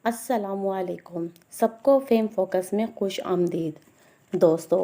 السلام علیکم، سب کو فیم فوکس میں خوش آمدید دوستو۔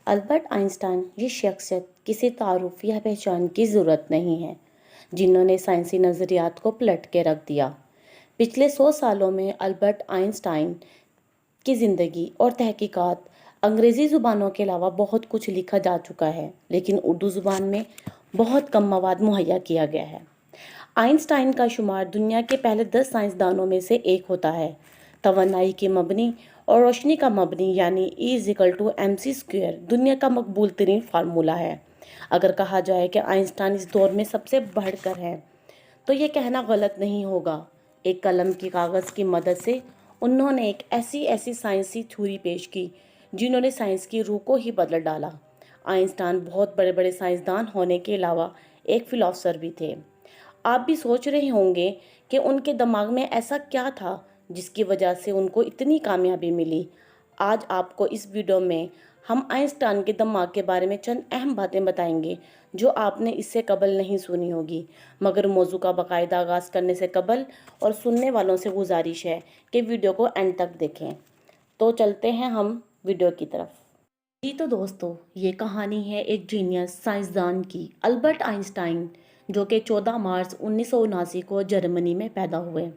البرٹ آئنسٹائن یہ شخصیت کسی تعارف یا پہچان کی ضرورت نہیں ہے، جنہوں نے سائنسی نظریات کو پلٹ کے رکھ دیا۔ پچھلے 100 سالوں میں البرٹ آئنسٹائن کی زندگی اور تحقیقات انگریزی زبانوں کے علاوہ بہت کچھ لکھا جا چکا ہے، لیکن اردو زبان میں بہت کم مواد مہیا کیا گیا ہے۔ آئنسٹائن کا شمار دنیا کے پہلے 10 سائنسدانوں میں سے ایک ہوتا ہے۔ توانائی کی مبنی اور روشنی کا مبنی یعنی E=mc² دنیا کا مقبول ترین فارمولہ ہے۔ اگر کہا جائے کہ آئنسٹائن اس دور میں سب سے بڑھ کر ہے تو یہ کہنا غلط نہیں ہوگا۔ ایک قلم کی کاغذ کی مدد سے انہوں نے ایک ایسی سائنسی تھیوری پیش کی جنہوں نے سائنس کی روح کو ہی بدل ڈالا۔ آئنسٹائن بہت بڑے سائنسدان ہونے کے علاوہ ایک فلاسفر بھی تھے۔ آپ بھی سوچ رہے ہوں گے کہ ان کے دماغ میں ایسا کیا تھا جس کی وجہ سے ان کو اتنی کامیابی ملی۔ آج آپ کو اس ویڈیو میں ہم آئنسٹائن کے دماغ کے بارے میں چند اہم باتیں بتائیں گے جو آپ نے اس سے قبل نہیں سنی ہوگی، مگر موضوع کا باقاعدہ آغاز کرنے سے قبل اور سننے والوں سے گزارش ہے کہ ویڈیو کو اینڈ تک دیکھیں۔ تو چلتے ہیں ہم ویڈیو کی طرف۔ جی تو دوستو، یہ کہانی ہے ایک جینیس سائنسدان کی، البرٹ آئنسٹائن، جو کہ 14 مارچ 1979 کو جرمنی میں پیدا ہوئے۔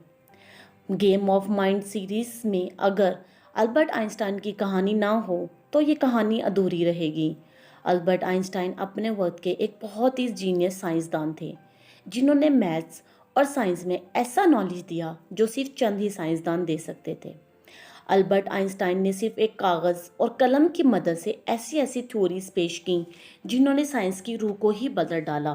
گیم آف مائنڈ سیریز میں اگر البرٹ آئنسٹائن کی کہانی نہ ہو تو یہ کہانی ادھوری رہے گی۔ البرٹ آئنسٹائن اپنے وقت کے ایک بہت ہی جینیس سائنسدان تھے، جنہوں نے میتھس اور سائنس میں ایسا نالج دیا جو صرف چند ہی سائنسدان دے سکتے تھے۔ البرٹ آئنسٹائن نے صرف ایک کاغذ اور قلم کی مدد سے ایسی تھیوریز پیش کیں جنہوں نے سائنس کی روح کو ہی بدل ڈالا۔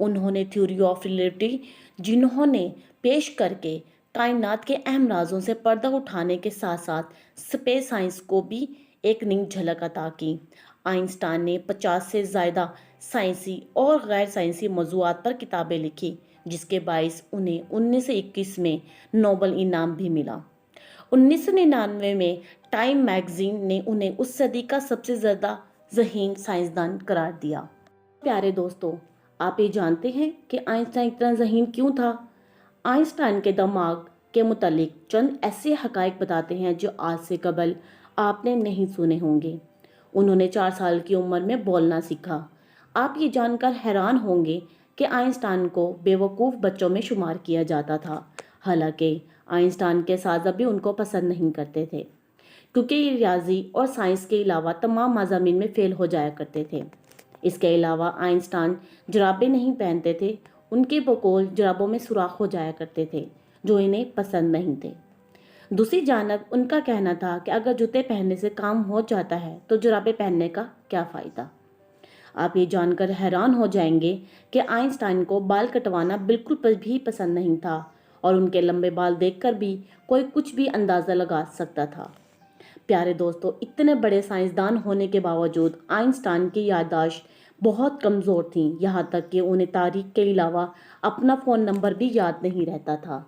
انہوں نے تھیوری آف ریلیٹیوٹی جنہوں نے پیش کر کے کائنات کے اہم رازوں سے پردہ اٹھانے کے ساتھ ساتھ اسپیس سائنس کو بھی ایک نئی جھلک عطا کی۔ آئنسٹائن نے 50 سے زائدہ سائنسی اور غیر سائنسی موضوعات پر کتابیں لکھی، جس کے باعث انہیں 1921 میں نوبل انعام بھی ملا۔ 1999 میں ٹائم میگزین نے انہیں اس صدی کا سب سے زیادہ ذہین سائنسدان قرار دیا۔ پیارے دوستو، آپ یہ جانتے ہیں کہ آئنسٹائن اتنا ذہین کیوں تھا؟ آئنسٹائن کے دماغ کے متعلق چند ایسے حقائق بتاتے ہیں جو آج سے قبل آپ نے نہیں سنے ہوں گے۔ انہوں نے 4 سال کی عمر میں بولنا سیکھا۔ آپ یہ جان کر حیران ہوں گے کہ آئنسٹائن کو بے وقوف بچوں میں شمار کیا جاتا تھا، حالانکہ آئنسٹائن کے اساتذہ بھی ان کو پسند نہیں کرتے تھے، کیونکہ یہ ریاضی اور سائنس کے علاوہ تمام مضامین میں فیل ہو جایا کرتے تھے۔ اس کے علاوہ آئنسٹائن جرابیں نہیں پہنتے تھے، ان کے بقول جرابوں میں سوراخ ہو جایا کرتے تھے جو انہیں پسند نہیں تھے۔ دوسری جانب ان کا کہنا تھا کہ اگر جوتے پہننے سے کام ہو جاتا ہے تو جرابیں پہننے کا کیا فائدہ؟ آپ یہ جان کر حیران ہو جائیں گے کہ آئنسٹائن کو بال کٹوانا بالکل بھی پسند نہیں تھا، اور ان کے لمبے بال دیکھ کر بھی کوئی کچھ بھی اندازہ لگا سکتا تھا۔ پیارے دوستو، اتنے بڑے سائنسدان ہونے کے باوجود آئنسٹائن کی یادداشت بہت کمزور تھیں، یہاں تک کہ انہیں تاریخ کے علاوہ اپنا فون نمبر بھی یاد نہیں رہتا تھا۔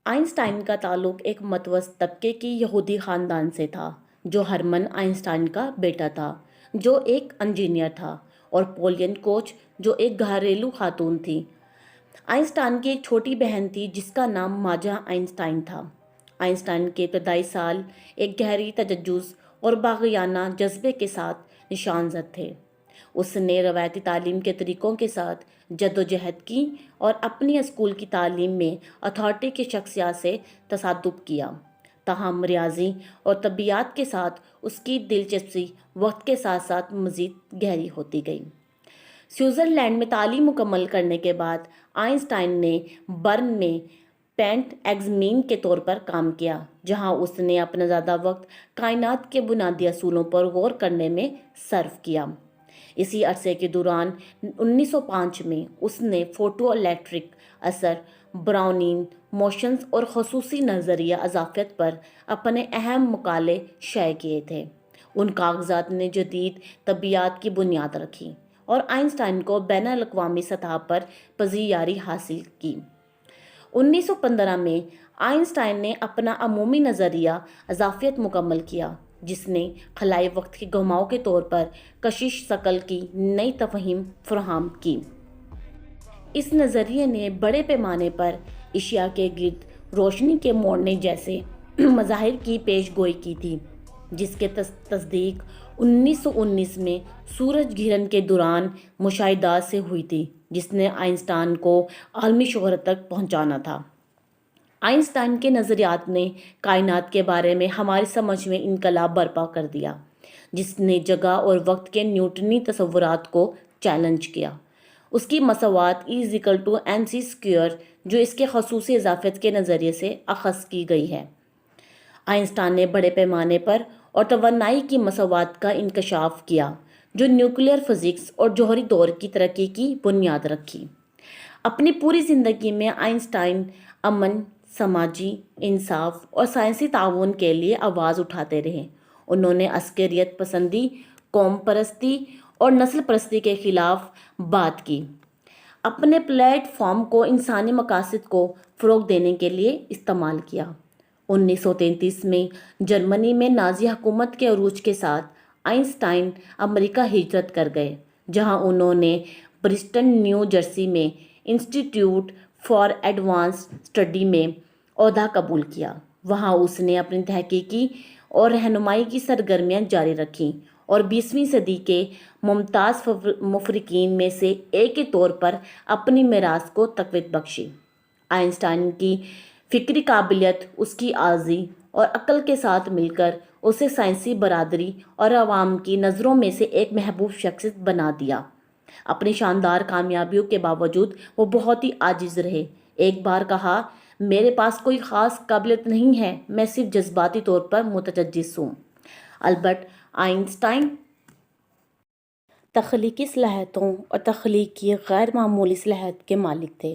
آئنسٹائن کا تعلق ایک متوسط طبقے کی یہودی خاندان سے تھا، جو ہرمن آئنسٹائن کا بیٹا تھا، جو ایک انجینئر تھا، اور پولین کوچ، جو ایک گھریلو خاتون تھی۔ آئنسٹائن کی ایک چھوٹی بہن تھی جس کا نام ماجا آئنسٹائن تھا۔ آئنسٹائن کے ابتدائی سال ایک گہری تجسس اور باغیانہ جذبے کے ساتھ نشان زد تھے۔ اس نے روایتی تعلیم کے طریقوں کے ساتھ جدوجہد کی اور اپنی اسکول کی تعلیم میں اتھارٹی کی شخصیات سے تصادم کیا۔ تاہم ریاضی اور طبیعیات کے ساتھ اس کی دلچسپی وقت کے ساتھ ساتھ مزید گہری ہوتی گئی۔ سوئٹزرلینڈ میں تعلیم مکمل کرنے کے بعد آئنسٹائن نے برن میں پینٹ ایگزامین کے طور پر کام کیا، جہاں اس نے اپنا زیادہ وقت کائنات کے بنیادی اصولوں پر غور کرنے میں صرف کیا۔ اسی عرصے کے دوران 1905 میں اس نے فوٹو الیکٹرک اثر، براؤنین موشنز اور خصوصی نظریہ اضافیت پر اپنے اہم مقالے شائع کیے تھے۔ ان کاغذات نے جدید طبیعیات کی بنیاد رکھی اور آئنسٹائن کو بین الاقوامی سطح پر پذیرائی حاصل کی۔ 1915 میں آئنسٹائن نے اپنا عمومی نظریہ اضافیت مکمل کیا، جس نے خلائی وقت کے گھماؤ کے طور پر کشش شکل کی نئی تفہیم فراہم کی۔ اس نظریے نے بڑے پیمانے پر اشیاء کے گرد روشنی کے موڑنے جیسے مظاہر کی پیش گوئی کی تھی، جس کے تصدیق 1919 میں سورج گرہن کے دوران مشاہدات سے ہوئی تھی، جس نے آئنسٹائن کو عالمی شہرت تک پہنچانا تھا۔ آئنسٹائن کے نظریات نے کائنات کے بارے میں ہماری سمجھ میں انقلاب برپا کر دیا، جس نے جگہ اور وقت کے نیوٹنی تصورات کو چیلنج کیا۔ اس کی مساوات E=mc²، جو اس کے خصوصی اضافیت کے نظریے سے اخذ کی گئی ہے۔ آئنسٹائن نے بڑے پیمانے پر اور توانائی کی مساوات کا انکشاف کیا، جو نیوکلیئر فزکس اور جوہری دور کی ترقی کی بنیاد رکھی۔ اپنی پوری زندگی میں آئنسٹائن امن، سماجی انصاف اور سائنسی تعاون کے لیے آواز اٹھاتے رہے۔ انہوں نے عسکریت پسندی، قوم پرستی اور نسل پرستی کے خلاف بات کی۔ اپنے پلیٹ فارم کو انسانی مقاصد کو فروغ دینے کے لیے استعمال کیا۔ 1933 میں جرمنی میں نازی حکومت کے عروج کے ساتھ آئنسٹائن امریکہ ہجرت کر گئے، جہاں انہوں نے پرسٹن، نیو جرسی میں انسٹیٹیوٹ فار ایڈوانسڈ اسٹڈی میں عہدہ قبول کیا۔ وہاں اس نے اپنی تحقیقی اور رہنمائی کی سرگرمیاں جاری رکھیں اور 20ویں صدی کے ممتاز مفکرین میں سے ایک کے طور پر اپنی میراث کو تقویت بخشی۔ آئنسٹائن کی فکری قابلیت اس کی عاجزی اور عقل کے ساتھ مل کر اسے سائنسی برادری اور عوام کی نظروں میں سے ایک محبوب شخصیت بنا دیا۔ اپنی شاندار کامیابیوں کے باوجود وہ بہت ہی عاجز رہے۔ ایک بار کہا، میرے پاس کوئی خاص قابلیت نہیں ہے، میں صرف جذباتی طور پر متجسس ہوں۔ البرٹ آئنسٹائن تخلیقی صلاحیتوں اور تخلیقی غیر معمولی صلاحیت کے مالک تھے۔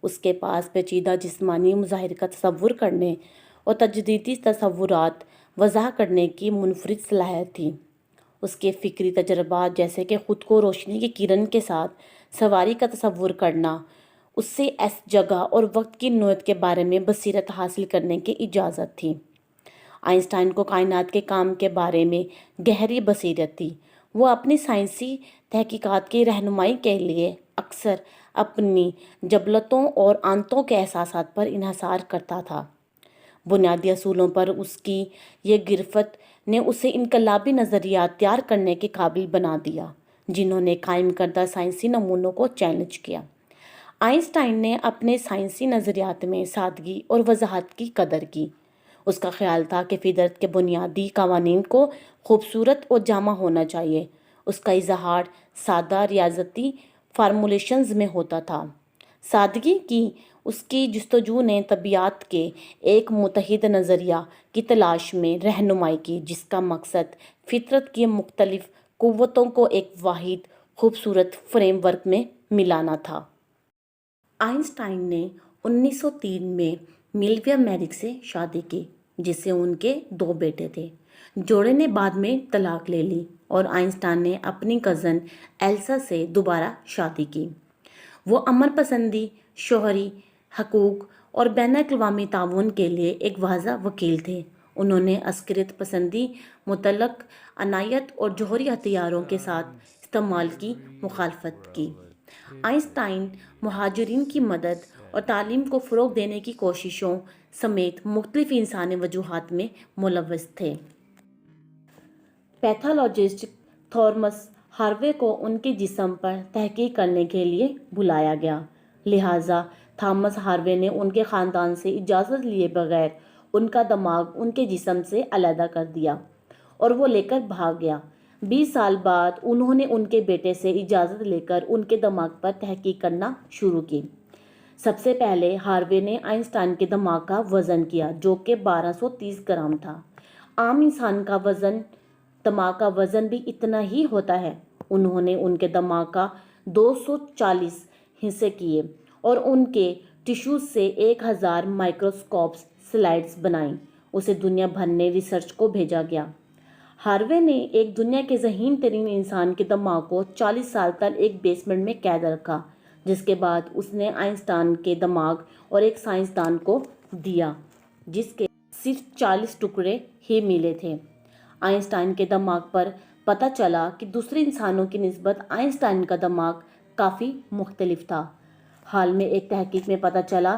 اس کے پاس پیچیدہ جسمانی مظاہر کا تصور کرنے اور تجدیدی تصورات وضع کرنے کی منفرد صلاحیت تھی۔ اس کے فکری تجربات، جیسے کہ خود کو روشنی کی کرن کے ساتھ سواری کا تصور کرنا، اس سے اس جگہ اور وقت کی نوعیت کے بارے میں بصیرت حاصل کرنے کی اجازت تھی۔ آئنسٹائن کو کائنات کے کام کے بارے میں گہری بصیرت تھی۔ وہ اپنی سائنسی تحقیقات کی رہنمائی کے لیے اکثر اپنی جبلتوں اور آنتوں کے احساسات پر انحصار کرتا تھا۔ بنیادی اصولوں پر اس کی یہ گرفت نے اسے انقلابی نظریات تیار کرنے کے قابل بنا دیا، جنہوں نے قائم کردہ سائنسی نمونوں کو چیلنج کیا۔ آئنسٹائن نے اپنے سائنسی نظریات میں سادگی اور وضاحت کی قدر کی۔ اس کا خیال تھا کہ فطرت کے بنیادی قوانین کو خوبصورت اور جامع ہونا چاہیے۔ اس کا اظہار سادہ ریاضیاتی فارمولیشنز میں ہوتا تھا۔ سادگی کی اس کی جستجو نے طبیعت کے ایک متحد نظریہ کی تلاش میں رہنمائی کی، جس کا مقصد فطرت کی مختلف قوتوں کو ایک واحد خوبصورت فریم ورک میں ملانا تھا۔ آئنسٹائن نے 1903 میں میلویا میرک سے شادی کی، جس سے ان کے 2 بیٹے تھے۔ جوڑے نے بعد میں طلاق لے لی اور آئنسٹائن نے اپنی کزن ایلسا سے دوبارہ شادی کی۔ وہ امن پسندی، شوہری حقوق اور بین الاقوامی تعاون کے لیے ایک واضح وکیل تھے۔ انہوں نے عسکریت پسندی، مطلق عنایت اور جوہری ہتھیاروں کے ساتھ استعمال کی مخالفت کی۔ آئنسٹائن مہاجرین کی مدد اور تعلیم کو فروغ دینے کی کوششوں سمیت مختلف انسانی وجوہات میں ملوث تھے۔ پیتھولوجسٹ تھامس ہاروے کو ان کے جسم پر تحقیق کرنے کے لیے بلایا گیا، لہٰذا تھامس ہاروے نے ان کے خاندان سے اجازت لیے بغیر ان کا دماغ ان کے جسم سے علیحدہ کر دیا اور وہ لے کر بھاگ گیا۔ 20 سال بعد انہوں نے ان کے بیٹے سے اجازت لے کر ان کے دماغ پر تحقیق کرنا شروع کی۔ سب سے پہلے ہاروے نے آئنسٹائن کے دماغ کا وزن کیا، جو کہ 1230 گرام تھا۔ عام انسان کا دماغ کا وزن بھی اتنا ہی ہوتا ہے۔ انہوں نے ان کے دماغ کا 240 حصے کیے اور ان کے ٹشوز سے 1000 مائکروسکوپ سلائڈز بنائیں۔ اسے دنیا بھر میں ریسرچ کو بھیجا گیا۔ ہاروے نے ایک دنیا کے ذہین ترین انسان کے دماغ کو 40 سال تک ایک بیسمنٹ میں قید رکھا، جس کے بعد اس نے آئنسٹائن کے دماغ اور ایک سائنسدان کو دیا، جس کے صرف 40 ٹکڑے ہی ملے تھے۔ آئنسٹائن کے دماغ پر پتہ چلا کہ دوسرے انسانوں کی نسبت آئنسٹائن کا دماغ کافی مختلف تھا۔ حال میں ایک تحقیق میں پتہ چلا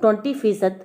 20%